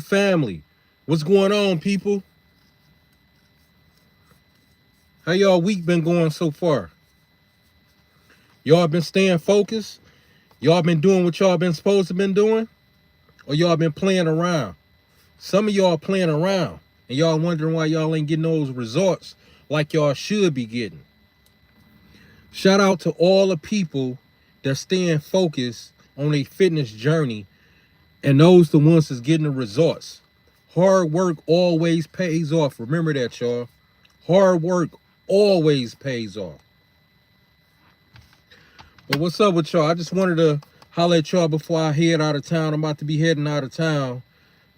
family. What's going on, people? How y'all week been going so far? Y'all been staying focused? Y'all been doing what y'all been supposed to been doing? Or y'all been playing around? Some of y'all playing around and y'all wondering why y'all ain't getting those results like y'all should be getting. Shout out to all the people that's staying focused on a fitness journey, and those the ones that's getting the results. Hard work always pays off. Remember that, y'all. Hard work always pays off. But what's up with y'all? I just wanted to holler at y'all before I head out of town. I'm about to be heading out of town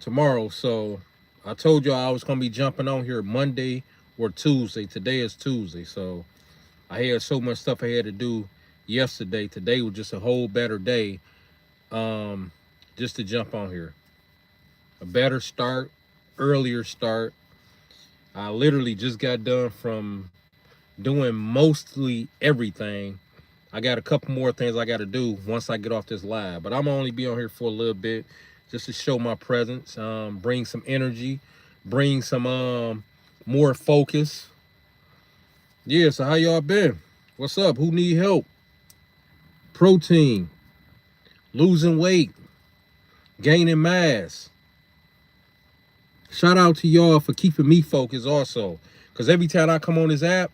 tomorrow. So I told y'all I was going to be jumping on here Monday or Tuesday. Today is Tuesday. So I had so much stuff I had to do yesterday. Today was just a whole better day just to jump on here. A better start, earlier start. I literally just got done from doing mostly everything. I got a couple more things I got to do once I get off this live, but I'm gonna only be on here for a little bit just to show my presence, bring some energy, bring some more focus. Yeah, so how y'all been? What's up? Who need help? Protein, losing weight, gaining mass. Shout out to y'all for keeping me focused also, because every time I come on this app,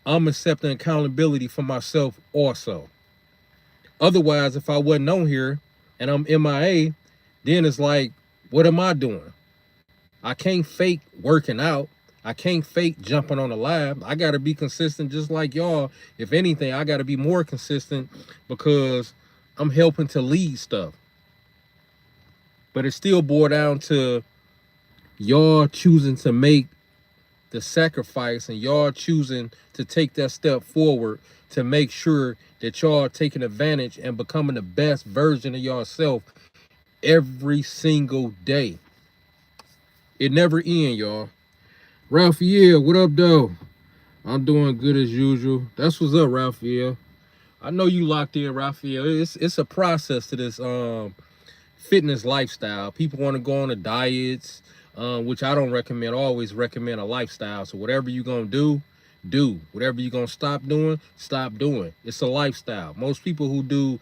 I'm accepting accountability for myself also. Otherwise, if I wasn't on here and I'm MIA, then it's like, what am I doing? I can't fake working out. I can't fake jumping on the live. I got to be consistent just like y'all. If anything, I got to be more consistent because I'm helping to lead stuff. But it still boils down to y'all choosing to make the sacrifice and y'all choosing to take that step forward to make sure that y'all are taking advantage and becoming the best version of yourself every single day. It never ends, y'all. Raphael, what up, though? I'm doing good as usual. That's what's up, Raphael. I know you locked in, Raphael. It's a process to this fitness lifestyle. People want to go on the diets, which I don't recommend. I always recommend a lifestyle. So whatever you're gonna do. Whatever you're gonna stop doing. It's a lifestyle. Most people who do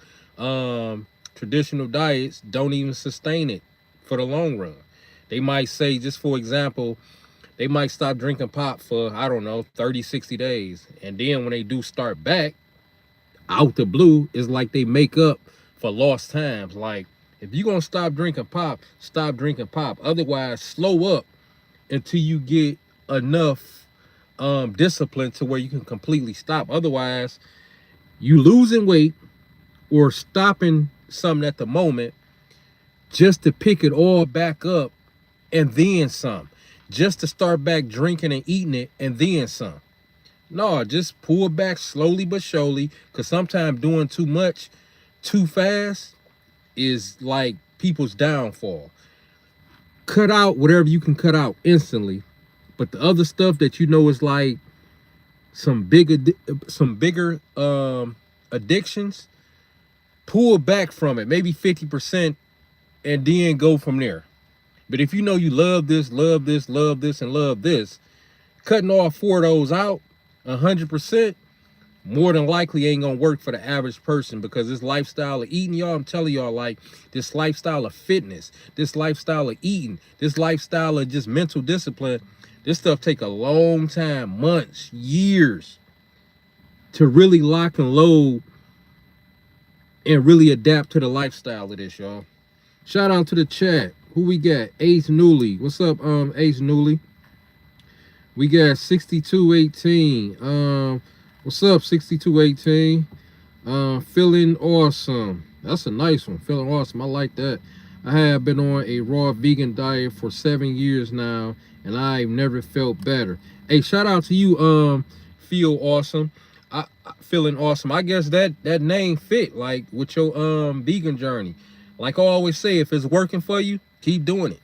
traditional diets don't even sustain it for the long run. They might say, just for example, they might stop drinking pop for, I don't know, 30, 60 days. And then when they do start back, out the blue, it's like they make up for lost times. Like, if you're going to stop drinking pop, stop drinking pop. Otherwise, slow up until you get enough discipline to where you can completely stop. Otherwise, you losing weight or stopping something at the moment just to pick it all back up and then some. Just to start back drinking and eating it and then some. No, just pull back slowly but surely, because sometimes doing too much too fast is like people's downfall. Cut out whatever you can cut out instantly, but the other stuff that you know is like some bigger addictions, pull back from it, maybe 50%, and then go from there. But if you know you love this, love this, love this, and love this, cutting all four of those out 100% more than likely ain't gonna work for the average person, because this lifestyle of eating, y'all, I'm telling y'all, like, this lifestyle of fitness, this lifestyle of eating, this lifestyle of just mental discipline, this stuff take a long time, months, years, to really lock and load and really adapt to the lifestyle of this, y'all. Shout out to the chat. Who we got? Ace Newly. What's up, Ace Newly? We got 6218. What's up, 6218? Feeling awesome. That's a nice one. Feeling awesome. I like that. I have been on a raw vegan diet for 7 years now, and I've never felt better. Hey, shout out to you, Feel Awesome. I feeling awesome. I guess that name fit like with your vegan journey. Like I always say, if it's working for you, keep doing it.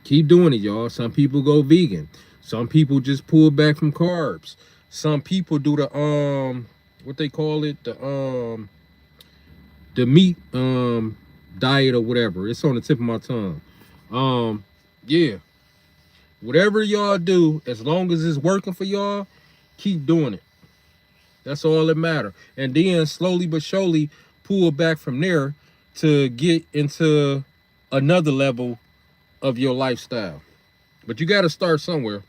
Keep doing it, y'all. Some people go vegan. Some people just pull back from carbs. Some people do the what they call it, the meat diet or whatever. It's on the tip of my tongue. Yeah, whatever y'all do, as long as it's working for y'all, keep doing it. That's all that matter. And then slowly but surely pull back from there to get into another level of your lifestyle. But you got to start somewhere.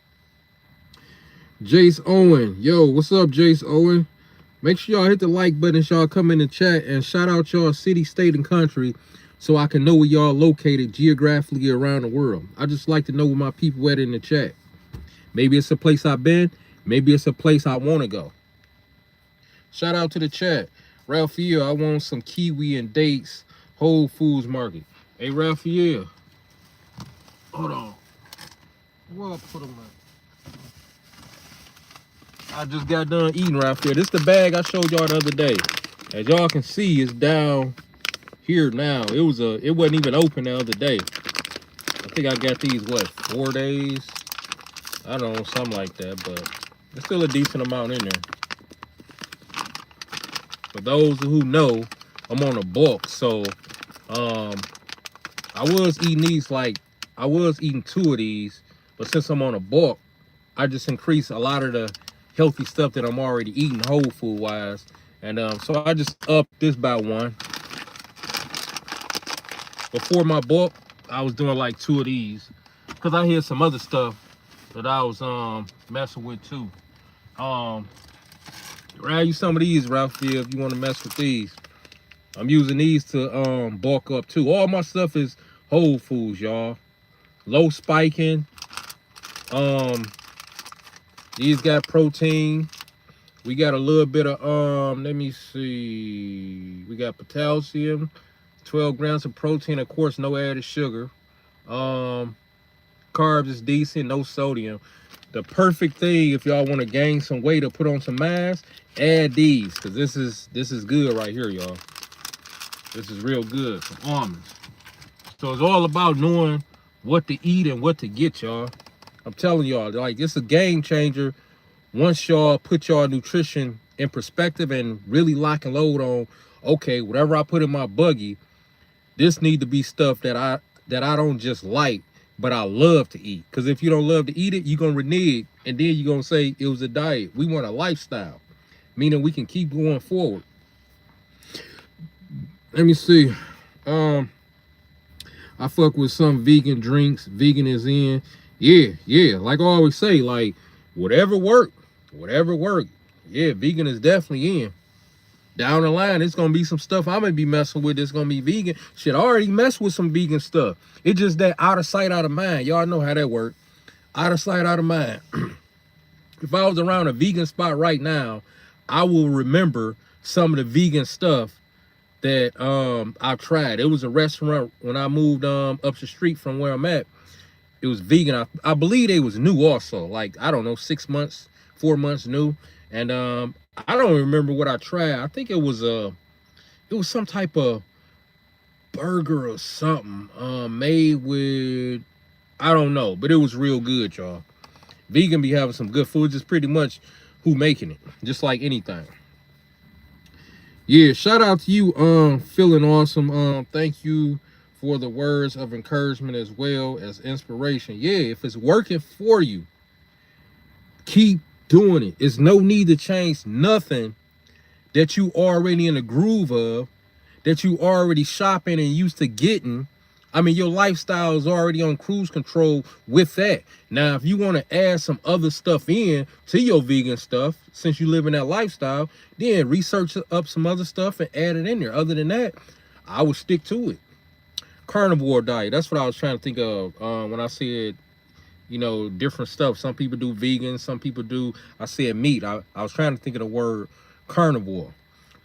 Jace Owen. Yo, what's up, Jace Owen? Make sure y'all hit the like button as y'all come in the chat and shout out y'all city, state, and country so I can know where y'all located geographically around the world. I just like to know where my people at in the chat. Maybe it's a place I've been. Maybe it's a place I want to go. Shout out to the chat. Raphael, I want some kiwi and dates. Whole Foods Market. Hey, Raphael. Hold on. Where I put them at? I just got done eating, Raphael. This is the bag I showed y'all the other day. As y'all can see, it's down here now. It wasn't even open the other day. I think I got these, what, 4 days? I don't know, something like that, but there's still a decent amount in there. For those who know, I'm on a bulk, so I was eating these, like, I was eating 2 of these, but since I'm on a bulk, I just increased a lot of the healthy stuff that I'm already eating whole food wise. And so I just upped this by 1. Before my bulk, I was doing like 2 of these because I had some other stuff that I was messing with too. Grab you some of these, Raphael, if you want to mess with these. I'm using these to bulk up too. All my stuff is whole foods, y'all. Low spiking. These got protein. We got a little bit of let me see. We got potassium, 12 grams of protein, of course, no added sugar. Carbs is decent, no sodium. The perfect thing if y'all want to gain some weight or put on some mass, add these, because this is good right here, y'all. This is real good. Some almonds. So it's all about knowing what to eat and what to get, y'all. I'm telling y'all, like, it's a game changer once y'all put y'all nutrition in perspective and really lock and load on, okay, whatever I put in my buggy, this need to be stuff that I don't just like, but I love to eat. Because if you don't love to eat it, you're going to renege, and then you're going to say it was a diet. We want a lifestyle, meaning we can keep going forward. Let me see. I fuck with some vegan drinks. Vegan is in. Yeah. Like I always say, like, whatever work. Yeah, vegan is definitely in. Down the line, it's gonna be some stuff I'm gonna be messing with. It's gonna be vegan. Shit, I already messed with some vegan stuff. It's just that out of sight, out of mind. Y'all know how that works. Out of sight, out of mind. If I was around a vegan spot right now, I will remember some of the vegan stuff that I've tried. It was a restaurant when I moved up the street from where I'm at. It was vegan. I believe they was new also. Like, I don't know, 6 months, 4 months new. And I don't remember what I tried. I think it was some type of burger or something made with, I don't know, but it was real good, y'all. Vegan be having some good food, just pretty much who making it, just like anything. Yeah, shout out to you, feeling awesome. Thank you for the words of encouragement as well as inspiration. Yeah, if it's working for you, keep doing it. It's no need to change nothing that you already in the groove of, that you already shopping and used to getting. I mean, your lifestyle is already on cruise control with that. Now, if you want to add some other stuff in to your vegan stuff, since you live in that lifestyle, then research up some other stuff and add it in there. Other than that, I would stick to it. Carnivore diet. That's what I was trying to think of when I said, you know, different stuff. Some people do vegan. Some people do, I said meat. I was trying to think of the word carnivore.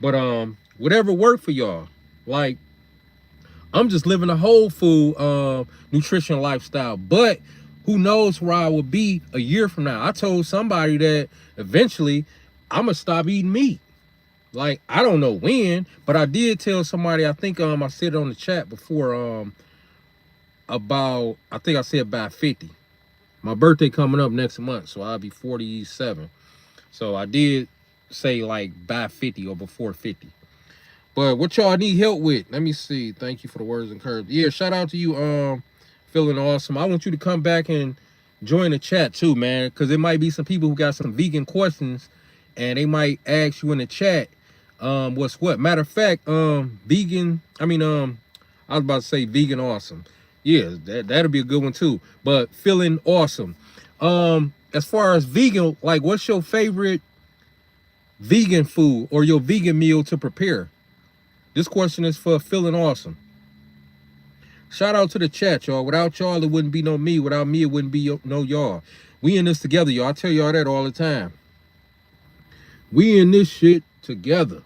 But whatever worked for y'all. Like, I'm just living a whole food nutrition lifestyle. But who knows where I will be a year from now. I told somebody that eventually I'm going to stop eating meat. Like, I don't know when, but I did tell somebody, I think I said it on the chat before, about, I think I said about 50. My birthday coming up next month, so I'll be 47. So I did say like by 50 or before 50. But what y'all need help with? Let me see. Thank you for the words of encouragement. Yeah, shout out to you, Feeling awesome. I want you to come back and join the chat too, man, because there might be some people who got some vegan questions, and they might ask you in the chat, what's what. Matter of fact, vegan. I was about to say vegan awesome. Yeah, that'll be a good one too. But feeling awesome. As far as vegan, like, what's your favorite vegan food or your vegan meal to prepare? This question is for feeling awesome. Shout out to the chat, y'all. Without y'all, it wouldn't be no me. Without me, it wouldn't be no y'all. We in this together, y'all. I tell y'all that all the time. We in this shit together.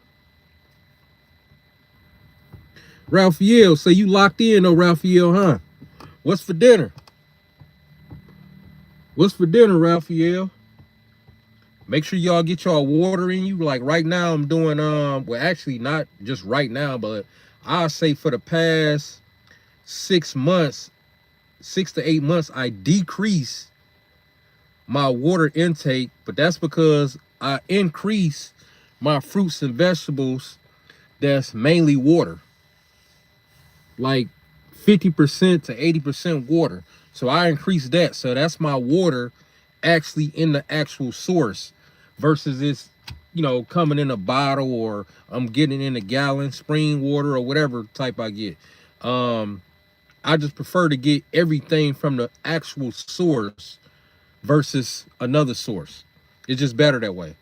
Raphael, say you locked in though, Raphael, huh? What's for dinner? What's for dinner, Raphael? Make sure y'all get y'all water in you. Like right now, I'm doing, well, actually not just right now, but I'll say for the past 6 months, 6 to 8 months, I decrease my water intake, but that's because I increase my fruits and vegetables that's mainly water, like 50% to 80% water. So I increase that. So that's my water actually in the actual source versus this, coming in a bottle, or I'm getting in a gallon, spring water, or whatever type I get. I just prefer to get everything from the actual source versus another source. It's just better that way.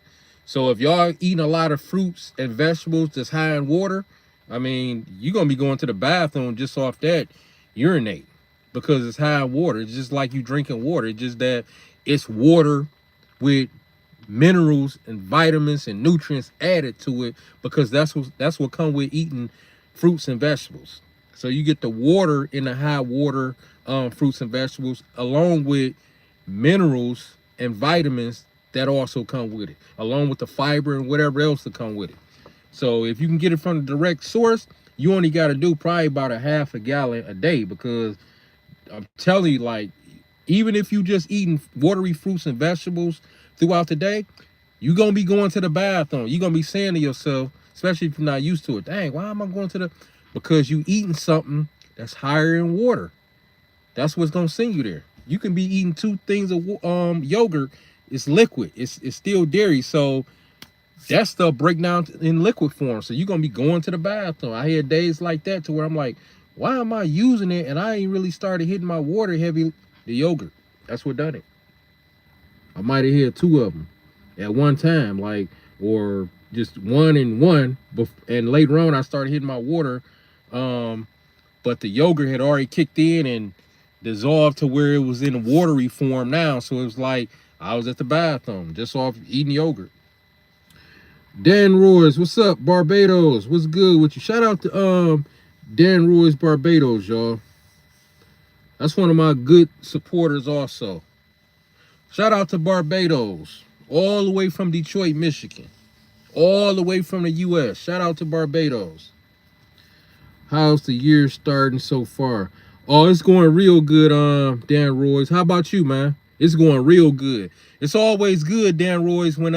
So if y'all eating a lot of fruits and vegetables that's high in water, you're going to be going to the bathroom just off that urinate because it's high in water. It's just like you drinking water. It's just that it's water with minerals and vitamins and nutrients added to it, because that's what comes with eating fruits and vegetables. So you get the water in the high water fruits and vegetables, along with minerals and vitamins that also come with it, along with the fiber and whatever else that come with it. So if you can get it from the direct source, you only got to do probably about a half a gallon a day, because I'm telling you, like, even if you just eating watery fruits and vegetables throughout the day, you're going to be going to the bathroom. You're going to be saying to yourself, especially if you're not used to it, dang, why am I going to the... Because you eating something that's higher in water. That's what's going to send you there. You can be eating 2 things of yogurt. It's liquid. It's still dairy. So that stuff break down in liquid form. So you're going to be going to the bathroom. I had days like that to where I'm like, why am I using it? And I ain't really started hitting my water heavy, the yogurt. That's what done it. I might have hit 2 of them at one time, like, or just one and one. And later on, I started hitting my water. But the yogurt had already kicked in and dissolved to where it was in a watery form now. So it was like I was at the bathroom just off eating yogurt. Dan Royce, what's up? Barbados, what's good with you? Shout out to Dan Royce, Barbados, y'all. That's one of my good supporters also. Shout out to Barbados, all the way from Detroit, Michigan, all the way from the U.S. Shout out to Barbados. How's the year starting so far? Oh, it's going real good, Dan Royce. How about you, man? It's going real good. It's always good, Dan Royce, when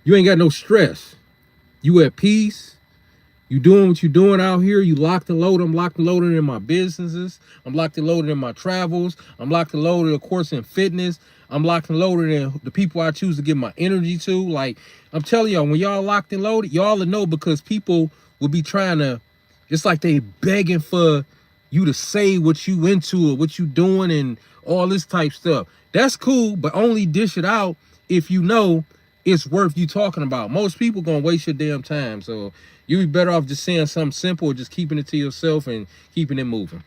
you ain't got no stress. You at peace. You doing what you doing out here. You locked and loaded. I'm locked and loaded in my businesses. I'm locked and loaded in my travels. I'm locked and loaded, of course, in fitness. I'm locked and loaded in the people I choose to give my energy to. Like, I'm telling y'all, when y'all locked and loaded, y'all will know, because people will be trying to, it's like they begging for you to say what you into or what you doing and all this type stuff. That's cool, but only dish it out if you know it's worth you talking about. Most people gonna waste your damn time. So you be better off just saying something simple, or just keeping it to yourself and keeping it moving.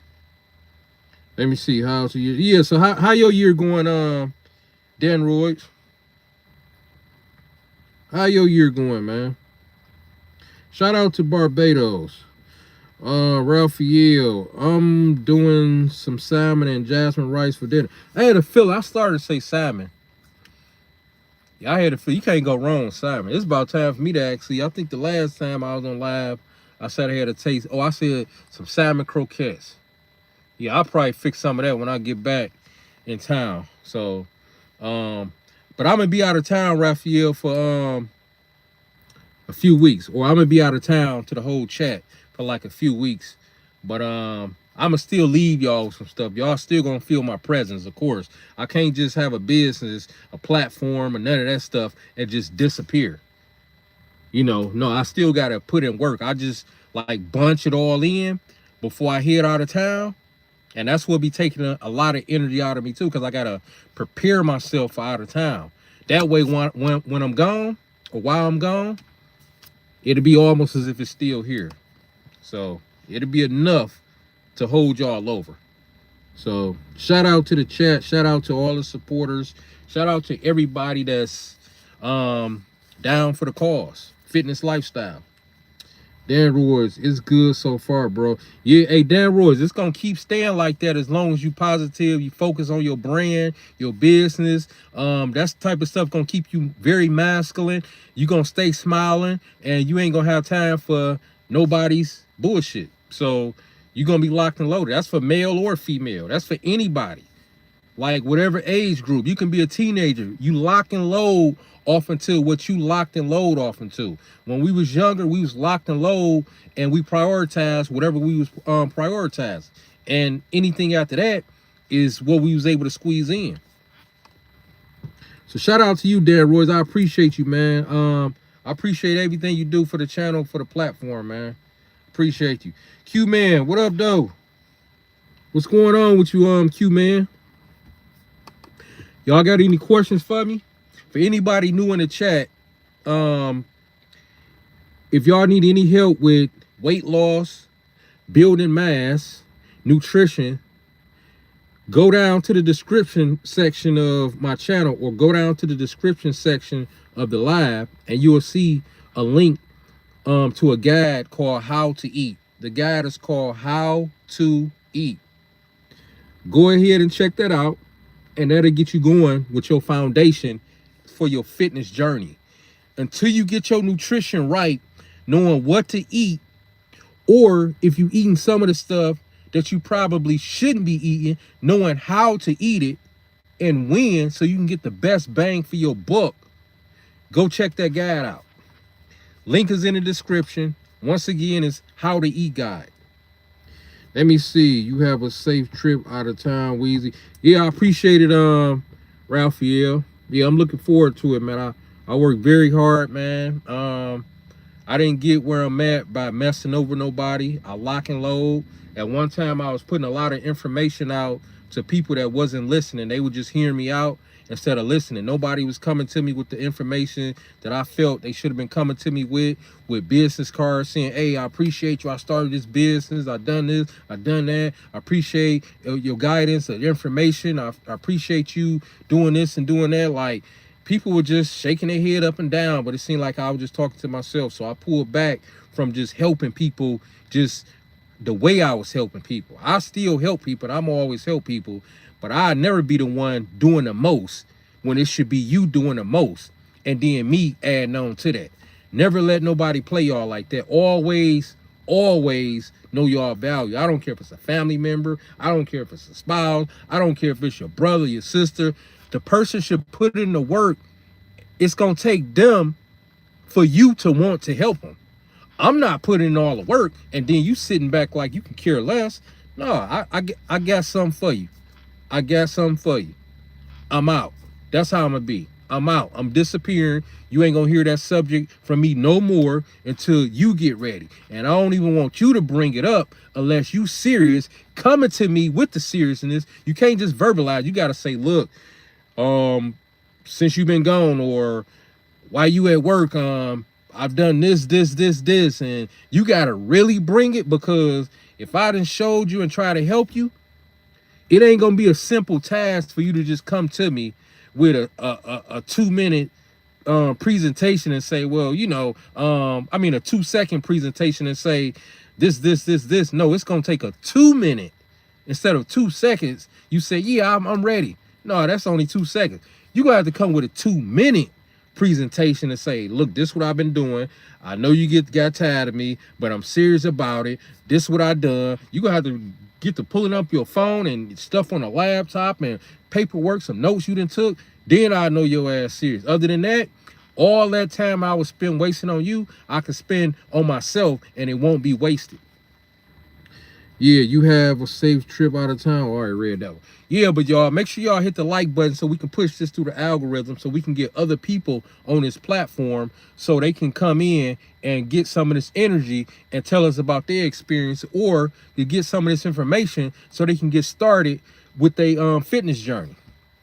Let me see, how's your year? Yeah, so how your year going, Dan Royce? How your year going, man? Shout out to Barbados. Raphael, I'm doing some salmon and jasmine rice for dinner. I had a feeling, I started to say salmon. Yeah, I had a feeling, you can't go wrong with salmon. It's about time for me to actually, I think the last time I was on live, I said I had a taste. Oh, I said some salmon croquettes. Yeah, I'll probably fix some of that when I get back in town. So, but I'm gonna be out of town, Raphael, for a few weeks, or I'm gonna be out of town to the whole chat for like a few weeks. But I'ma still leave y'all with some stuff. Y'all still gonna feel my presence, of course. I can't just have a business, a platform, or none of that stuff and just disappear. You know, no, I still gotta put in work. I just like bunch it all in before I head out of town. And that's what be taking a lot of energy out of me too, because I gotta prepare myself for out of town. That way, when I'm gone or while I'm gone, it'll be almost as if it's still here. So it'll be enough to hold y'all over. So shout out to the chat. Shout out to all the supporters. Shout out to everybody that's down for the cause. Fitness lifestyle. Dan Royce, it's good so far, bro. Yeah, hey, Dan Royce, it's going to keep staying like that as long as you positive, you focus on your brand, your business. That's the type of stuff going to keep you very masculine. You're going to stay smiling, and you ain't going to have time for nobody's bullshit. So you're going to be locked and loaded. That's for male or female. That's for anybody. Like whatever age group. You can be a teenager. You lock and load off into what you locked and load off into. When we was younger, we was locked and load, and we prioritized whatever we was prioritized. And anything after that is what we was able to squeeze in. So shout out to you, Dan Royce. I appreciate you, man. I appreciate everything you do for the channel, for the platform, man. Appreciate you. Q Man, what up, though? What's going on with you, Q Man? Y'all got any questions for me? For anybody new in the chat, if y'all need any help with weight loss, building mass, nutrition, go down to the description section of my channel, or go down to the description section of the live, and you will see a link to a guide called How to Eat. The guide is called How to Eat. Go ahead and check that out, and that'll get you going with your foundation for your fitness journey. Until you get your nutrition right, knowing what to eat, or if you eating some of the stuff that you probably shouldn't be eating, knowing how to eat it and when, so you can get the best bang for your buck, go check that guide out. Link is in the description. Once again, it's How to Eat Guide. Let me see. You have a safe trip out of town, Weezy. Yeah, I appreciate it, Raphael. Yeah, I'm looking forward to it, man. I work very hard, man. I didn't get where I'm at by messing over nobody. I lock and load. At one time, I was putting a lot of information out to people that wasn't listening. They were just hearing me out instead of listening. Nobody was coming to me with the information that I felt they should have been coming to me with business cards saying, hey, I appreciate you. I started this business. I done this. I done that. I appreciate your guidance, your information. I appreciate you doing this and doing that. Like, people were just shaking their head up and down, but it seemed like I was just talking to myself. So I pulled back from just helping people just the way I was helping people. I still help people. I'm always help people, but I'd never be the one doing the most when it should be you doing the most, and then me adding on to that. Never let nobody play y'all like that. Always know y'all value. I don't care if it's a family member. I don't care if it's a spouse. I don't care if it's your brother, your sister. The person should put in the work. It's going to take them for you to want to help them. I'm not putting in all the work, and then you sitting back like you can care less. No, I got something for you. I got something for you. I'm out. That's how I'm going to be. I'm out. I'm disappearing. You ain't going to hear that subject from me no more until you get ready. And I don't even want you to bring it up unless you serious, coming to me with the seriousness. You can't just verbalize. You got to say, look, since you've been gone, or while you at work, I've done this, and you got to really bring it, because if I done showed you and try to help you, it ain't going to be a simple task for you to just come to me with a 2-minute presentation and say, well, you know, a 2-second presentation and say this. No, it's going to take a 2-minute instead of 2 seconds. You say, yeah, I'm ready. No, that's only 2 seconds. You're going to have to come with a 2-minute presentation and say, look, this is what I've been doing. I know you got tired of me, but I'm serious about it. This is what I done. You're going to have to get to pulling up your phone and stuff on a laptop and paperwork, some notes you done took. Then I know your ass serious. Other than that, all that time I would spend wasting on you, I could spend on myself, and it won't be wasted. Yeah, you have a safe trip out of town. All right, read that one. Yeah, but y'all make sure y'all hit the like button so we can push this through the algorithm so we can get other people on this platform so they can come in and get some of this energy and tell us about their experience, or to get some of this information so they can get started with their fitness journey.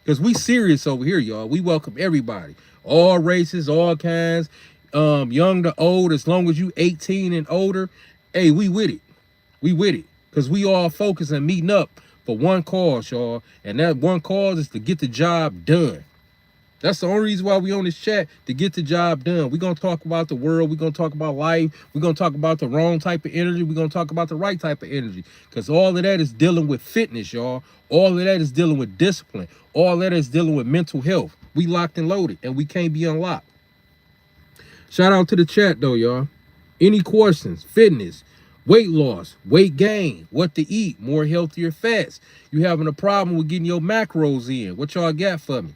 Because we serious over here, y'all. We welcome everybody, all races, all kinds, young to old. As long as you 18 and older, hey, we with it. We with it. Because we all focus and meeting up for one cause, y'all. And that one cause is to get the job done. That's the only reason why we on this chat, to get the job done. We're going to talk about the world. We're going to talk about life. We're going to talk about the wrong type of energy. We're going to talk about the right type of energy. Because all of that is dealing with fitness, y'all. All of that is dealing with discipline. All of that is dealing with mental health. We locked and loaded, and we can't be unlocked. Shout out to the chat, though, y'all. Any questions? Fitness, weight loss, weight gain, what to eat, more healthier fats. You having a problem with getting your macros in. What y'all got for me?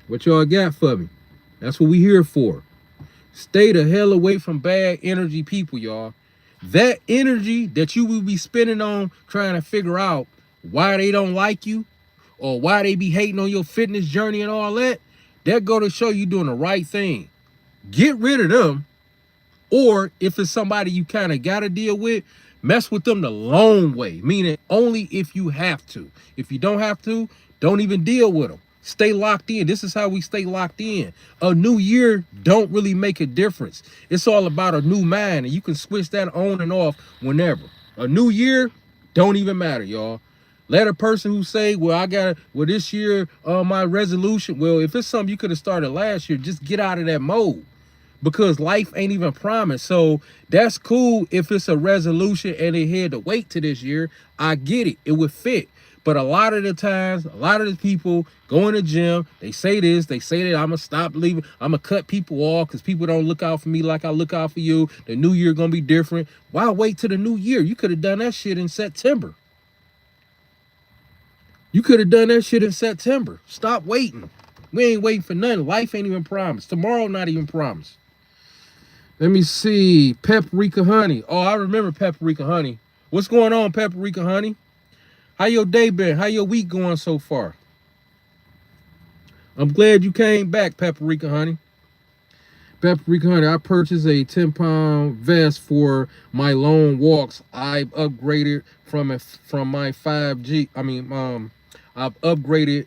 What y'all got for me? That's what we here for. Stay the hell away from bad energy people, y'all. That energy that you will be spending on trying to figure out why they don't like you or why they be hating on your fitness journey and all that, that go to show you doing the right thing. Get rid of them. Or if it's somebody you kind of got to deal with, mess with them the long way, meaning only if you have to. If you don't have to, don't even deal with them. Stay locked in. This is how we stay locked in. A new year don't really make a difference. It's all about a new mind, and you can switch that on and off whenever. A new year don't even matter, y'all. Let a person who say, well, this year, my resolution, well, if it's something you could have started last year, just get out of that mode. Because life ain't even promised. So that's cool if it's a resolution and it had to wait to this year. I get it. It would fit. But a lot of the times, a lot of the people go in the gym, they say this, they say that I'm going to stop leaving. I'm going to cut people off because people don't look out for me like I look out for you. The new year going to be different. Why wait till the new year? You could have done that shit in September. You could have done that shit in September. Stop waiting. We ain't waiting for nothing. Life ain't even promised. Tomorrow not even promised. Let me see. Paprika Honey. Oh, I remember Paprika Honey. What's going on, Paprika Honey? How your day been? How your week going so far? I'm glad you came back, Paprika Honey. Paprika Honey, I purchased a 10-pound vest for my long walks. I've upgraded from my 5G. I've upgraded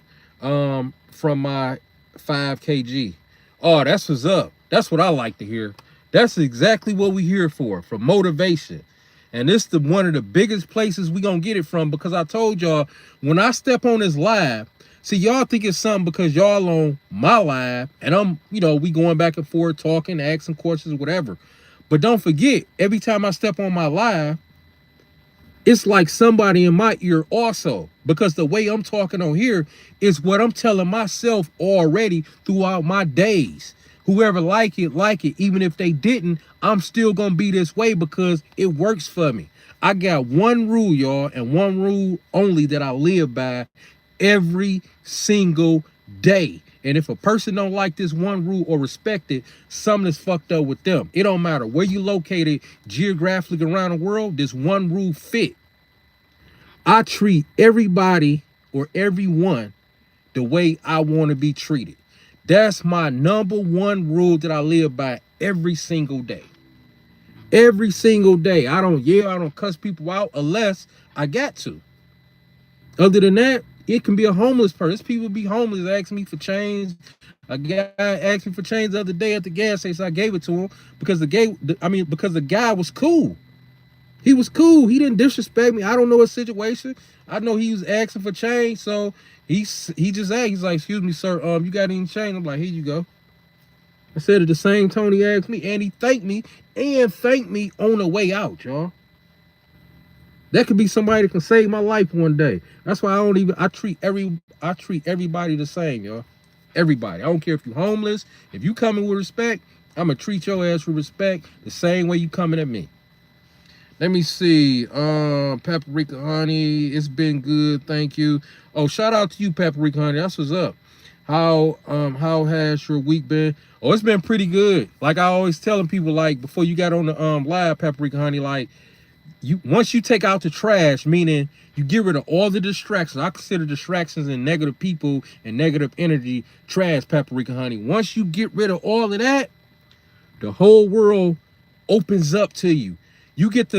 from my 5 kg. Oh, that's what's up. That's what I like to hear. That's exactly what we here for motivation. And this is one of the biggest places we gonna get it from, because I told y'all, when I step on this live, see, y'all think it's something because y'all on my live and I'm, we going back and forth talking, asking questions, whatever. But don't forget, every time I step on my live, it's like somebody in my ear also, because the way I'm talking on here is what I'm telling myself already throughout my days. Whoever like it. Even if they didn't, I'm still going to be this way because it works for me. I got one rule, y'all, and one rule only that I live by every single day. And if a person don't like this one rule or respect it, something is fucked up with them. It don't matter where you located geographically around the world, this one rule fit. I treat everybody or everyone the way I want to be treated. That's my number one rule that I live by every single day. Every single day. I don't yell, I don't cuss people out unless I got to. Other than that, it can be a homeless person. People be homeless, asking me for change. A guy asked me for change the other day at the gas station. So I gave it to him because the guy was cool. He was cool. He didn't disrespect me. I don't know his situation. I know he was asking for change, so he just asked. He's like, "Excuse me, sir. You got any change?" I'm like, "Here you go." I said at the same tone he asked me, and he thanked me on the way out, y'all. That could be somebody that can save my life one day. That's why I treat everybody the same, y'all. Everybody. I don't care if you're homeless. If you coming with respect, I'm gonna treat your ass with respect the same way you coming at me. Let me see. Paprika Honey, it's been good. Thank you. Oh, shout out to you, Paprika Honey. That's what's up. How has your week been? Oh, it's been pretty good. Like I always telling people, like before you got on the live, Paprika Honey, like once you take out the trash, meaning you get rid of all the distractions. I consider distractions and negative people and negative energy trash, paprika honey. Once you get rid of all of that, the whole world opens up to you. You get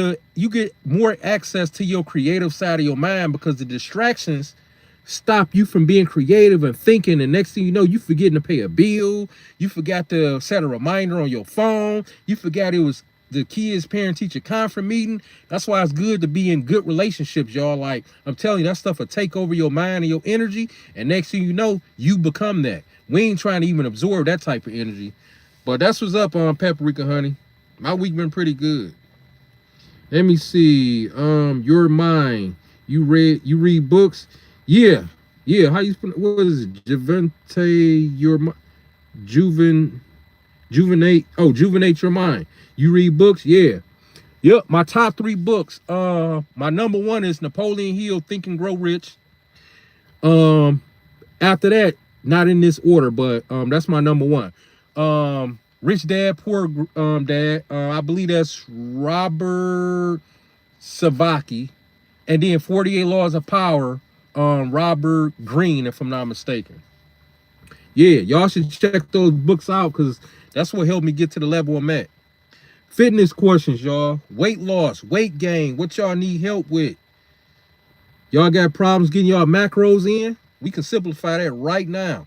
more access to your creative side of your mind because the distractions stop you from being creative and thinking. And next thing you know, you forgetting to pay a bill. You forgot to set a reminder on your phone. You forgot it was the kids parent teacher conference meeting. That's why it's good to be in good relationships, y'all. Like, I'm telling you, that stuff will take over your mind and your energy, and next thing you know, you become that. We ain't trying to even absorb that type of energy. But that's what's up on paprika honey. My week been pretty good. Let me see. Your mind. You read books? Yeah. How you spell, what is it? Juvenate your mind. You read books? Yeah. Yep, my top 3 books. My number 1 is Napoleon Hill, Think and Grow Rich. After that, not in this order, but that's my number 1. Rich Dad, Poor Dad. I believe that's Robert Savaki. And then 48 Laws of Power, Robert Greene, if I'm not mistaken. Yeah, y'all should check those books out because that's what helped me get to the level I'm at. Fitness questions, y'all. Weight loss, weight gain, what y'all need help with. Y'all got problems getting y'all macros in? We can simplify that right now.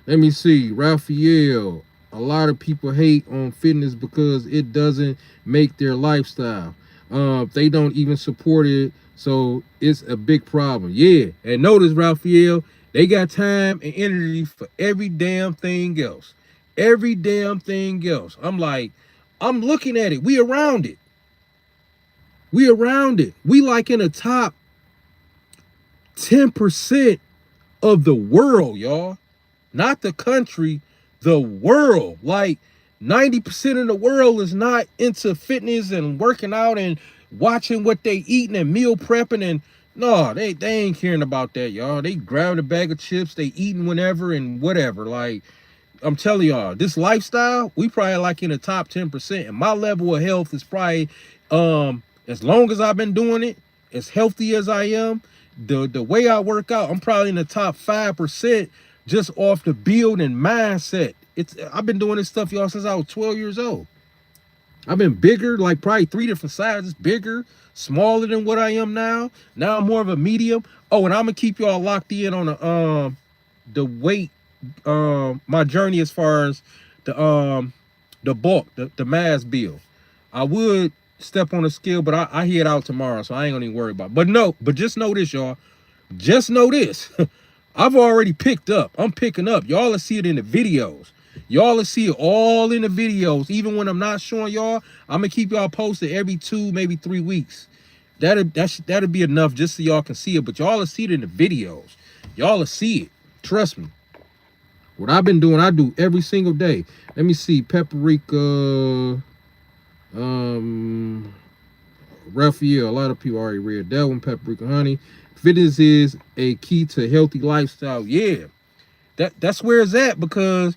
Let me see. Raphael. A lot of people hate on fitness because it doesn't make their lifestyle. They don't even support it, so it's a big problem. Yeah, and notice, Raphael, they got time and energy for every damn thing else. Every damn thing else. I'm like, I'm looking at it. We around it. We around it. We like in the top 10% of the world, y'all. Not the country, the world. Like 90% of the world is not into fitness and working out and watching what they eating and meal prepping. And no, they ain't caring about that, y'all. They grab a bag of chips, they eating whenever and whatever. Like, I'm telling y'all, this lifestyle, we probably like in the top 10%. And my level of health is probably, as long as I've been doing it, as healthy as I am, the way I work out, I'm probably in the top 5% just off the build and mindset. I've been doing this stuff, y'all, since I was 12 years old. I've been bigger, like probably 3 different sizes, bigger, smaller than what I am now. Now I'm more of a medium. Oh, and I'm gonna keep y'all locked in on the weight, my journey as far as the bulk, the mass build. I would step on the scale, but I head out tomorrow, so I ain't gonna even worry about it. But just know this, y'all. Just know this. I've already picked up. I'm picking up. Y'all will see it in the videos. Y'all will see it all in the videos. Even when I'm not showing y'all, I'm gonna keep y'all posted every 2, maybe 3 weeks. That'll be enough just so y'all can see it. But y'all will see it in the videos. Y'all will see it. Trust me. What I've been doing, I do every single day. Let me see. Paprika. Raphael. A lot of people already read that one. Paprika honey. Fitness is a key to healthy lifestyle. Yeah. That's where it's at, because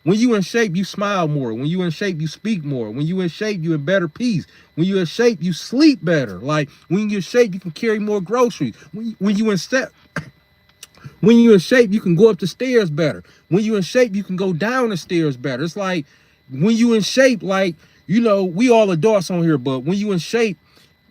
when you in shape, you smile more. When you in shape, you speak more. When you in shape, you in better peace. When you in shape, you sleep better. Like when you in shape, you can carry more groceries. When you in step, when you in shape, you can go up the stairs better. When you in shape, you can go down the stairs better. It's like when you in shape, like, you know, we all adults on here, but when you in shape,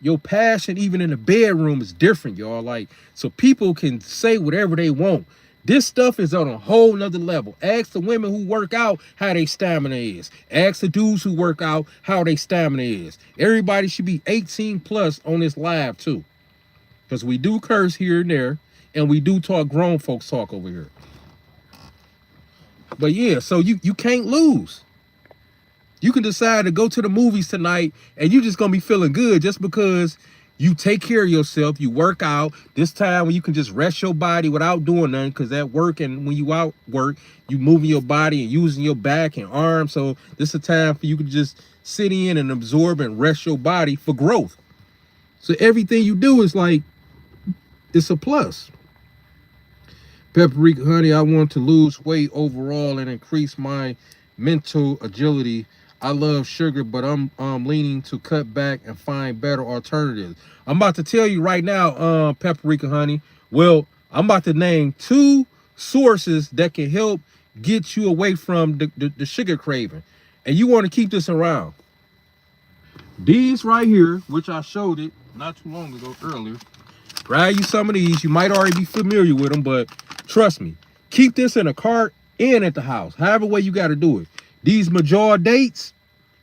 your passion even in the bedroom is different, y'all. Like, so people can say whatever they want. This stuff is on a whole nother level. Ask the women who work out how their stamina is. Ask the dudes who work out how their stamina is. Everybody should be 18 plus on this live too, because we do curse here and there, and we do talk grown folks talk over here. But yeah, so you can't lose. You can decide to go to the movies tonight and you just gonna be feeling good just because you take care of yourself, you work out. This time when you can just rest your body without doing nothing, because at work and when you out work, you moving your body and using your back and arms. So this is a time for you to just sit in and absorb and rest your body for growth. So everything you do is like, it's a plus. Paprika honey, I want to lose weight overall and increase my mental agility. I love sugar, but I'm leaning to cut back and find better alternatives. I'm about to tell you right now, Paprika Honey. Well, I'm about to name 2 sources that can help get you away from the sugar craving. And you want to keep this around. These right here, which I showed it not too long ago earlier. Grab you some of these. You might already be familiar with them, but trust me, keep this in a cart and at the house. However way you got to do it. These Major dates,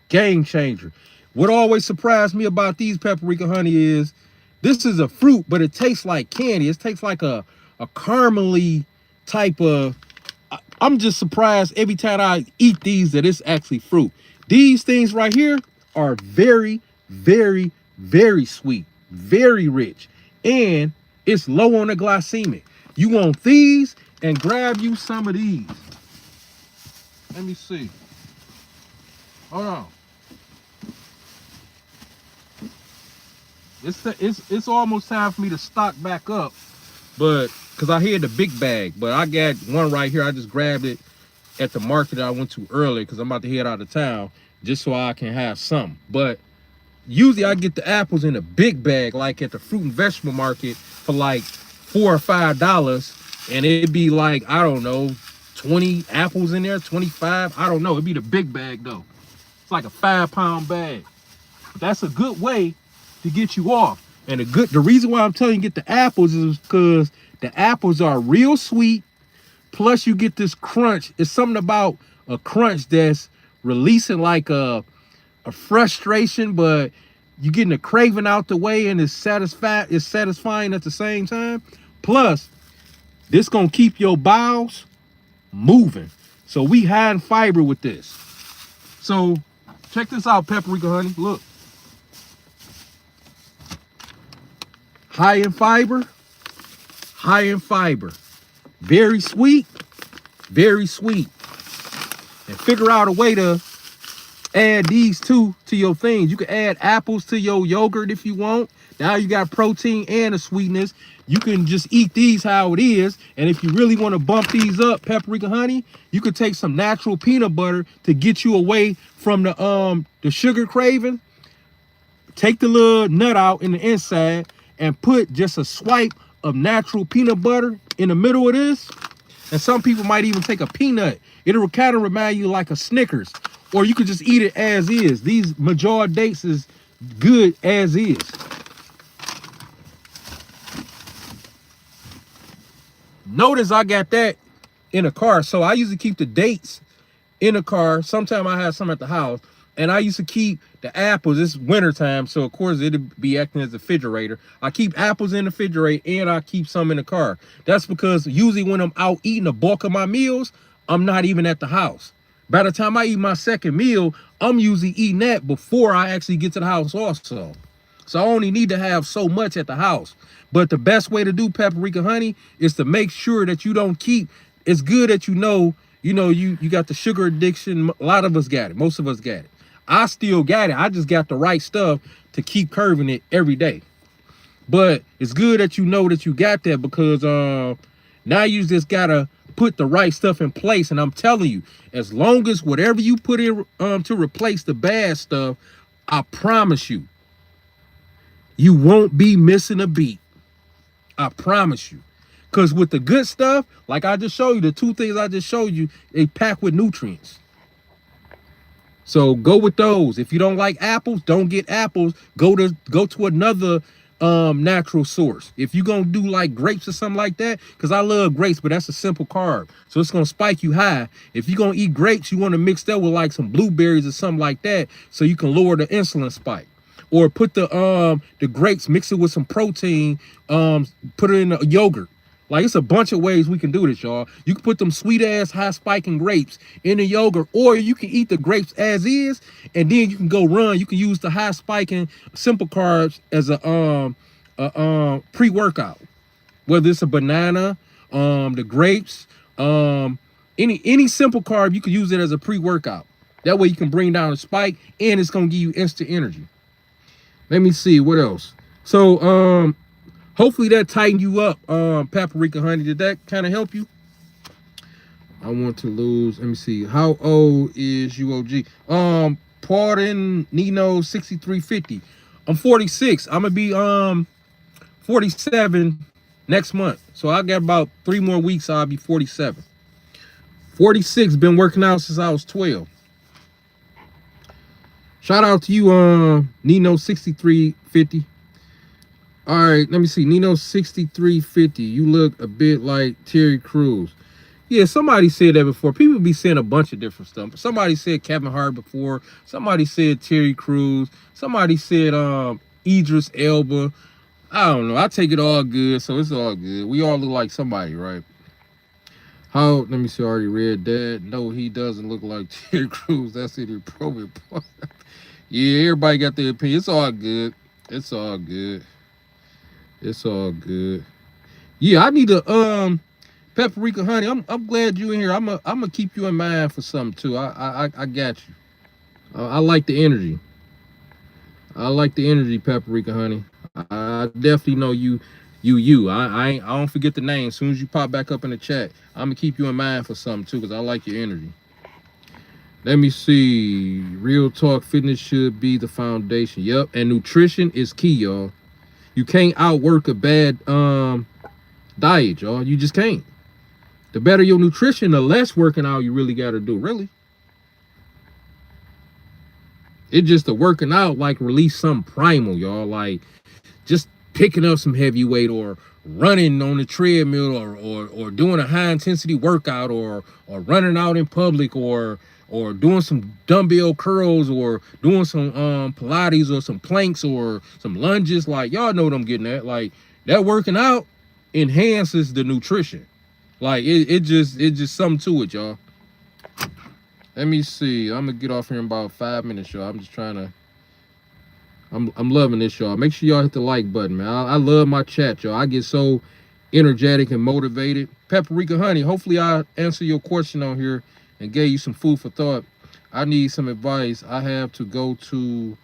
game changer. What always surprised me about these Paprika Honey is this is a fruit, but it tastes like candy. It tastes like a caramely type of. I'm just surprised every time I eat these that it's actually fruit. These things right here are very, very, very sweet, very rich, and it's low on the glycemic. You want these and grab you some of these. Let me see. Hold on. It's almost time for me to stock back up, but because I had the big bag, but I got one right here. I just grabbed it at the market that I went to earlier because I'm about to head out of town just so I can have some. But usually I get the apples in a big bag, like at the fruit and vegetable market for like $4 or $5, and it'd be like, I don't know, 20 apples in there, 25. I don't know. It'd be the big bag though. It's like a 5-pound bag. That's a good way to get you off. And the reason why I'm telling you get the apples is because the apples are real sweet. Plus you get this crunch. It's something about a crunch that's releasing like a frustration, but you getting the craving out the way, and it's satisfying at the same time. Plus, this gonna keep your bowels moving. So we high in fiber with this. So check this out, Paprika Honey. Look. High in fiber, high in fiber. Very sweet, very sweet. And figure out a way to add these 2 to your things. You can add apples to your yogurt if you want. Now you got protein and a sweetness. You can just eat these how it is. And if you really want to bump these up, Paprika Honey, you could take some natural peanut butter to get you away from the sugar craving. Take the little nut out in the inside and put just a swipe of natural peanut butter in the middle of this. And some people might even take a peanut. It'll kind of remind you like a Snickers. Or you could just eat it as is. These Major dates is good as is. Notice I got that in a car. So I usually keep the dates in a car. Sometimes I have some at the house. And I used to keep the apples. It's wintertime, so of course it'd be acting as a refrigerator. I keep apples in the refrigerator and I keep some in the car. That's because usually when I'm out eating the bulk of my meals, I'm not even at the house. By the time I eat my second meal, I'm usually eating that before I actually get to the house also. So I only need to have so much at the house. But the best way to do Paprika Honey is to make sure that you don't keep. It's good that you got the sugar addiction. A lot of us got it. Most of us got it. I still got it. I just got the right stuff to keep curving it every day. But it's good that you know that you got that, because now you just gotta put the right stuff in place. And I'm telling you, as long as whatever you put in to replace the bad stuff, I promise you, you won't be missing a beat. I promise you. Because with the good stuff, like I just showed you, the 2 things I just showed you, they pack with nutrients. So go with those. If you don't like apples, don't get apples. Go to another natural source. If you're gonna do like grapes or something like that, because I love grapes, but that's a simple carb, so it's gonna spike you high. If you're gonna eat grapes, you want to mix that with like some blueberries or something like that, so you can lower the insulin spike. Or put the grapes, mix it with some protein, put it in a yogurt. Like, it's a bunch of ways we can do this, y'all. You can put them sweet ass high spiking grapes in the yogurt, or you can eat the grapes as is, and then you can go run. You can use the high spiking simple carbs as a pre-workout. Whether it's a banana, the grapes, any simple carb, you can use it as a pre-workout. That way you can bring down the spike, and it's gonna give you instant energy. Let me see what else. So hopefully that tightened you up, Paprika Honey. Did that kind of help you? I want to lose. Let me see. How old is UOG? Pardon Nino 6350. I'm 46. I'm gonna be 47 next month. So I got about 3 more weeks. I'll be 47. 46. Been working out since I was 12. Shout out to you, Nino 6350. All right, let me see. Nino 6350. You look a bit like Terry Crews. Yeah, somebody said that before. People be saying a bunch of different stuff. Somebody said Kevin Hart before. Somebody said Terry Crews. Somebody said Idris Elba. I don't know. I take it all good, so it's all good. We all look like somebody, right? How? Let me see. I already read that. No, he doesn't look like Terry Crews. That's it. Yeah, everybody got their opinion. It's all good. It's all good. It's all good. Yeah, I need to Paprika Honey. I'm glad you in here. I'm gonna keep you in mind for something too. I got you. I like the energy. I like the energy, Paprika Honey. I definitely know you. I don't forget the name. As soon as you pop back up in the chat, I'm gonna keep you in mind for something too, because I like your energy. Let me see. Real talk, fitness should be the foundation. Yep, and nutrition is key, y'all. You can't outwork a bad diet, y'all. You just can't. The better your nutrition, the less working out you really got to do. Really. It's just the working out, like release some primal, y'all. Like just picking up some heavy weight or running on the treadmill or doing a high intensity workout or running out in public or doing some dumbbell curls or doing some Pilates or some planks or some lunges. Like y'all know what I'm getting at. Like that working out enhances the nutrition. Like it just something to it, y'all. Let me see. I'm gonna get off here in about 5 minutes, y'all. I'm just trying to. I'm loving this, y'all. Make sure y'all hit the like button, man. I love my chat, y'all. I get so energetic and motivated. Paprika Honey. Hopefully, I answer your question on here and gave you some food for thought. I need some advice. I have to go to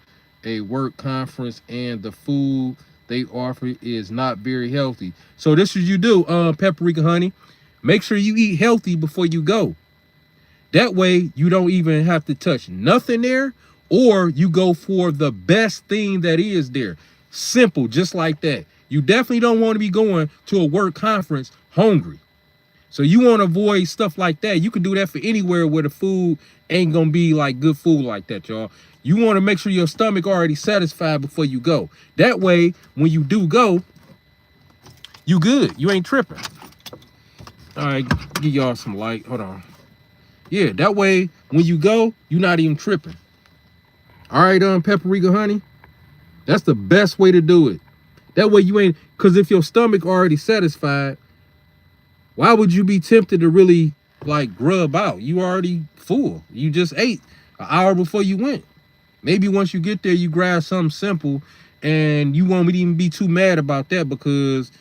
a work conference and the food they offer is not very healthy. So this is you do, Paprika Honey. Make sure you eat healthy before you go. That way you don't even have to touch nothing there, or you go for the best thing that is there. Simple, just like that. You definitely don't want to be going to a work conference hungry. So you want to avoid stuff like that. You can do that for anywhere where the food ain't gonna be like good food like that, y'all. You want to make sure your stomach already satisfied before you go. That way, when you do go, you good. You ain't tripping. All right, give y'all some light. Hold on. Yeah, that way when you go, you're not even tripping. All right, Paprika Honey. That's the best way to do it. That way you ain't, because if your stomach already satisfied, why would you be tempted to really like grub out? You already full. You just ate an hour before you went. Maybe once you get there, you grab something simple and you won't even be too mad about that, because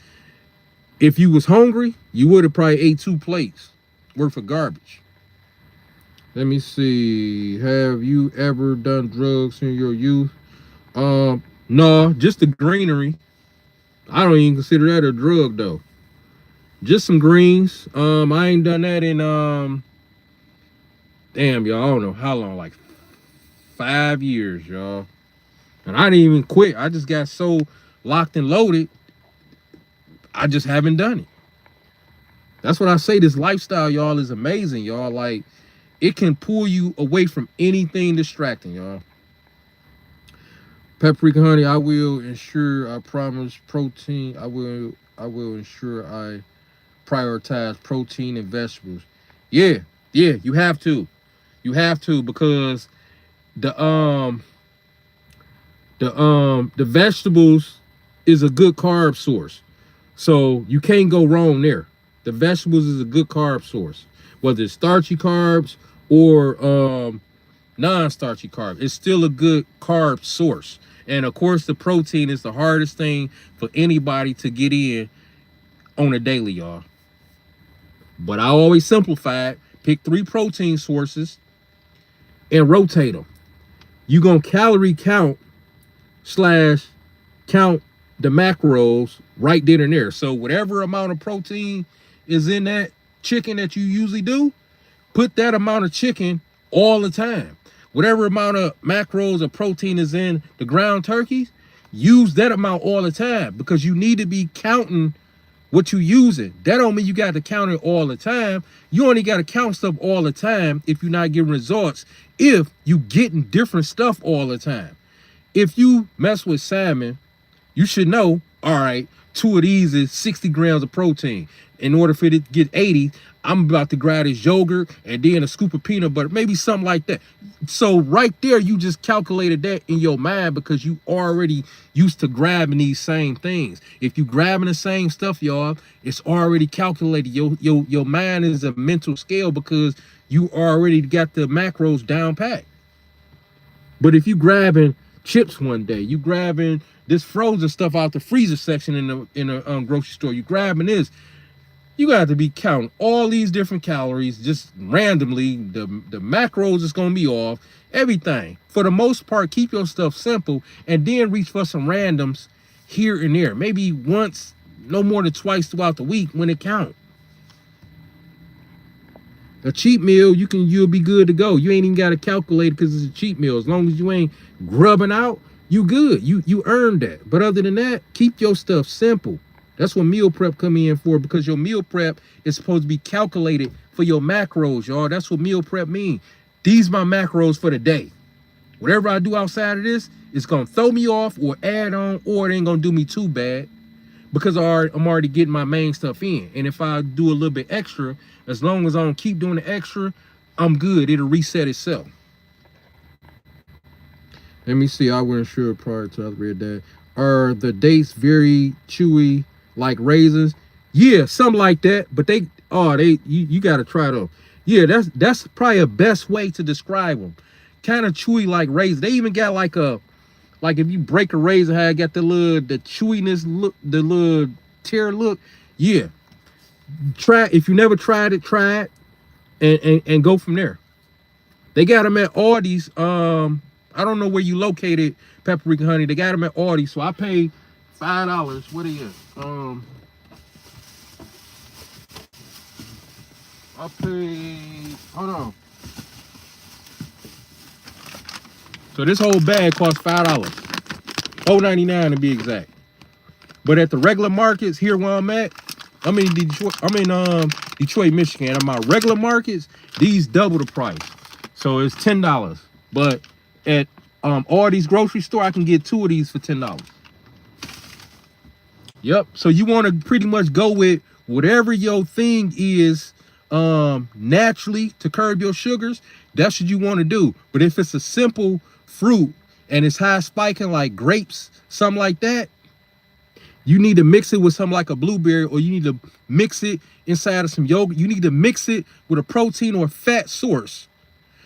if you was hungry, you would have probably ate 2 plates worth of garbage. Let me see. Have you ever done drugs in your youth? No, just the greenery. I don't even consider that a drug though. Just some greens. I ain't done that in damn, y'all, I don't know how long, like 5 years, y'all. And I didn't even quit. I just got so locked and loaded, I just haven't done it. That's what I say. This lifestyle, y'all, is amazing, y'all. Like, it can pull you away from anything distracting, y'all. Paprika Honey, I will ensure, I promise, protein. I will ensure I prioritize protein and vegetables. Yeah, you have to. You have to, because the vegetables is a good carb source. So you can't go wrong there. The vegetables is a good carb source. Whether it's starchy carbs or non-starchy carbs, it's still a good carb source. And of course, the protein is the hardest thing for anybody to get in on a daily, y'all. But I always simplify it. Pick 3 protein sources and rotate them. You're going to calorie count / count the macros right then and there. So whatever amount of protein is in that chicken that you usually do, Put that amount of chicken all the time. Whatever amount of macros or protein is in the ground turkeys, use that amount all the time, because you need to be counting what you using. That don't mean you got to count it all the time. You only got to count stuff all the time if you're not getting results, if you getting different stuff all the time. If you mess with salmon, you should know, all right, 2 of these is 60 grams of protein. In order for it to get 80, I'm about to grab this yogurt and then a scoop of peanut butter, maybe something like that. So right there, you just calculated that in your mind, because you already used to grabbing these same things. If you grabbing the same stuff, y'all, it's already calculated. Your mind is a mental scale, because you already got the macros down pat. But if you grabbing chips one day, you grabbing this frozen stuff out the freezer section in the grocery store, you grabbing this, you got to be counting all these different calories just randomly. The macros is going to be off, everything. For the most part, keep your stuff simple, and then reach for some randoms here and there. Maybe once, no more than twice throughout the week when it counts. A cheat meal, you'll be good to go. You ain't even got to calculate it, because it's a cheat meal. As long as you ain't grubbing out, you good. You earned that. But other than that, keep your stuff simple. That's what meal prep come in for, because your meal prep is supposed to be calculated for your macros, y'all. That's what meal prep mean. These my macros for the day. Whatever I do outside of this, it's going to throw me off or add on, or it ain't going to do me too bad, because I'm already getting my main stuff in. And if I do a little bit extra, as long as I don't keep doing the extra, I'm good. It'll reset itself. Let me see. I wasn't sure prior to I read that. Are the dates very chewy like raisins? Yeah, something like that. But you got to try them. Yeah, that's probably a best way to describe them. Kind of chewy like raisins. They even got like if you break a raisin, how it got the chewiness look, the little tear look. Yeah. Try, if you never tried it, try it and go from there. They got them at Aldi's. I don't know where you located, Paprika Honey. They got them at Aldi's, so I paid $5. What are you? I paid. Hold on. So this whole bag cost $5, $4.99 to be exact. But at the regular markets here where I'm at, I'm in Detroit, Michigan. At my regular markets, these double the price, so it's $10. But at Aldi's grocery store, I can get 2 of these for $10. Yep. So you want to pretty much go with whatever your thing is naturally to curb your sugars. That's what you want to do. But if it's a simple fruit and it's high spiking like grapes, something like that, you need to mix it with something like a blueberry, or you need to mix it inside of some yogurt. You need to mix it with a protein or fat source,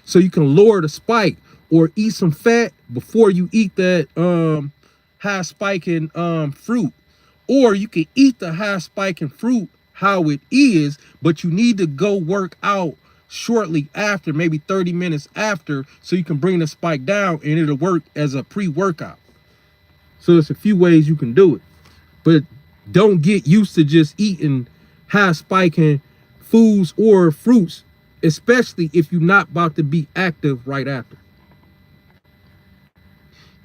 so you can lower the spike, or eat some fat before you eat that high spiking fruit. Or you can eat the high spiking fruit how it is, but you need to go work out shortly after, maybe 30 minutes after, so you can bring the spike down, and it'll work as a pre-workout. So there's a few ways you can do it. But don't get used to just eating high spiking foods or fruits, especially if you're not about to be active right after.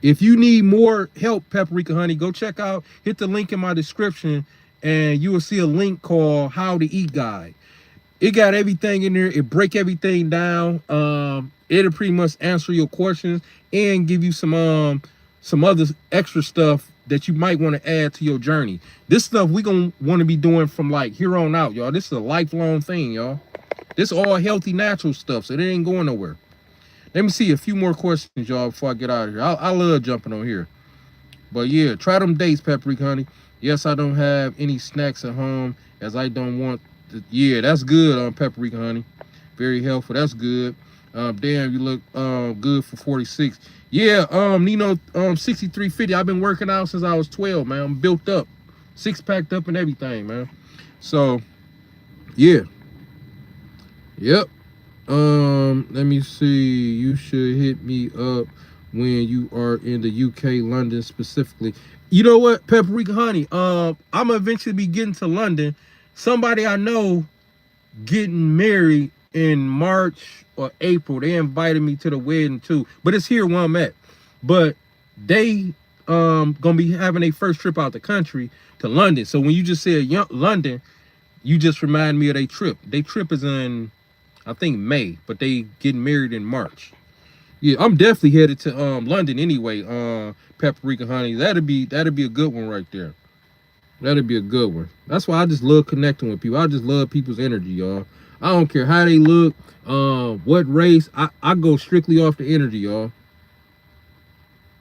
If you need more help, Paprika Honey, go check out, hit the link in my description, and you will see a link called How to Eat Guide. It got everything in there. It break everything down. It'll pretty much answer your questions and give you some other extra stuff that you might want to add to your journey. This stuff we gonna want to be doing from like here on out, y'all. This is a lifelong thing, y'all. This all healthy, natural stuff, so it ain't going nowhere. Let me see a few more questions, y'all, before I get out of here. I love jumping on here. But yeah, try them dates, Paprika Honey. Yes, I don't have any snacks at home, as I don't want to. Yeah, that's good, Paprika Honey. Very helpful. That's good. Damn, you look good for 46. Yeah, Nino, 6350. I've been working out since I was 12, man. I'm built up, 6-packed up and everything, man. So, yeah. Yep. Let me see. You should hit me up when you are in the UK, London specifically. You know what, Paprika Honey? I'm gonna eventually be getting to London. Somebody I know getting married in March or April. They invited me to the wedding too, but it's here where I'm at. But they gonna be having their first trip out the country to London. So when you just said London, you just remind me of their trip. Their trip is in, I think, May, but they getting married in March. Yeah, I'm definitely headed to London anyway. Paprika Honey, that'd be a good one right there. That'd be a good one. That's why I just love connecting with people. I just love people's energy, y'all. I don't care how they look, what race. I go strictly off the energy, y'all.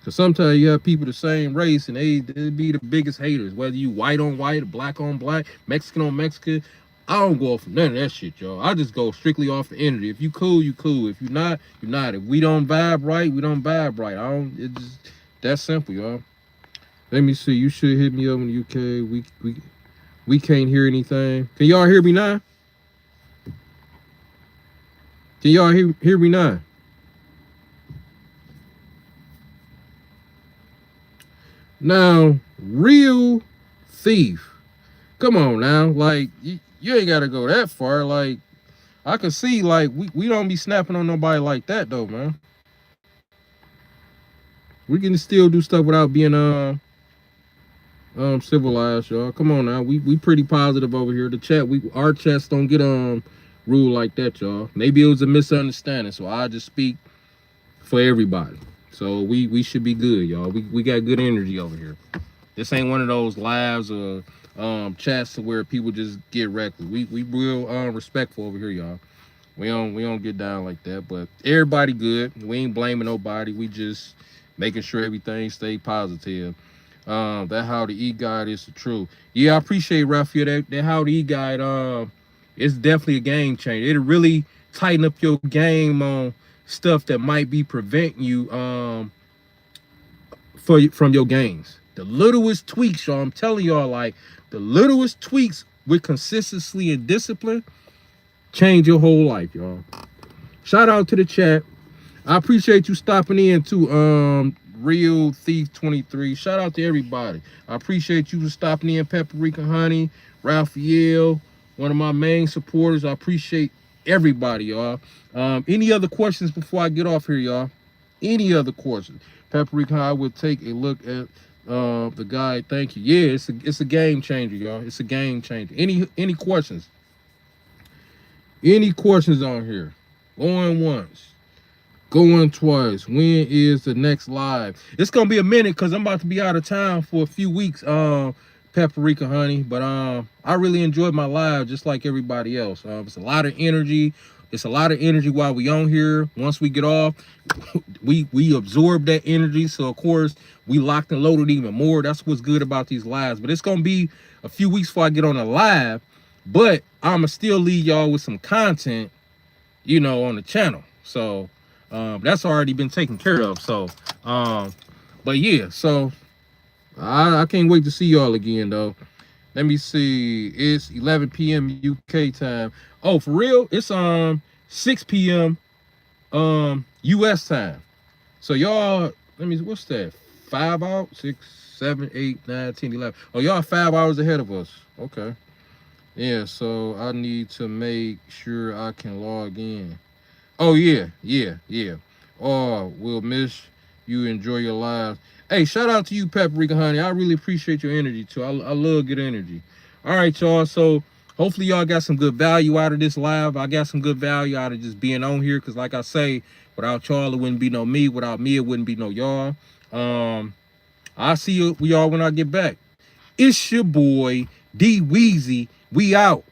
Cause sometimes you have people the same race and they be the biggest haters. Whether you white on white, black on black, Mexican on Mexican. I don't go off none of that shit, y'all. I just go strictly off the energy. If you cool, you cool. If you not, you're not. If we don't vibe right, we don't vibe right. It's just that simple, y'all. Let me see. You should hit me up in the UK. We can't hear anything. Can y'all hear me now? Can y'all hear me now? Now, Real Thief. Come on now. Like, you ain't got to go that far. Like, I can see, like, we don't be snapping on nobody like that, though, man. We can still do stuff without being, civilized, y'all. Come on now. We pretty positive over here. The chat, our chats don't get, ruled like that, y'all. Maybe it was a misunderstanding, so I just speak for everybody. So we should be good, y'all. We got good energy over here. This ain't one of those lives or chats to where people just get reckless. We real respectful over here, y'all. We don't get down like that. But everybody good. We ain't blaming nobody. We just making sure everything stay positive. That how the E-Guide is the truth. Yeah, I appreciate Raphael. That how the E-Guide it's definitely a game changer. It'll really tighten up your game on stuff that might be preventing you from your games. The littlest tweaks, y'all. I'm telling y'all, like, the littlest tweaks with consistency and discipline change your whole life, y'all. Shout out to the chat. I appreciate you stopping in too, Real Thief 23. Shout out to everybody. I appreciate you stopping in, Paprika Honey, Raphael, one of my main supporters. I appreciate everybody, y'all. Any other questions before I get off here, y'all? Any other questions? Paprika, I would take a look at the guide. Thank you. Yeah, it's a game changer, y'all. It's a game changer. Any questions? Any questions on here? Going once, going twice. When is the next live? It's gonna be a minute because I'm about to be out of town for a few weeks. Paprika Honey, but I really enjoyed my live just like everybody else. It's a lot of energy. It's a lot of energy while we on here. Once we get off, we absorb that energy. So of course we locked and loaded even more. That's what's good about these lives. But it's gonna be a few weeks before I get on a live. But I'ma still leave y'all with some content, you know, on the channel. So that's already been taken care of. So but yeah, so I can't wait to see y'all again though. Let me see. It's 11 p.m. UK time. Oh, for real? It's 6 p.m. US time. So y'all, what's that? 5 out? 6, 7, 8, 9, 10, 11. Oh, y'all 5 hours ahead of us. Okay. Yeah, so I need to make sure I can log in. Oh yeah. Oh, we'll miss you. Enjoy your lives. Hey, shout out to you, Paprika Honey. I really appreciate your energy too. I love good energy. All right, y'all. So hopefully y'all got some good value out of this live. I got some good value out of just being on here. Cause like I say, without y'all, it wouldn't be no me. Without me, it wouldn't be no y'all. I'll see y'all when I get back. It's your boy D Weezy. We out.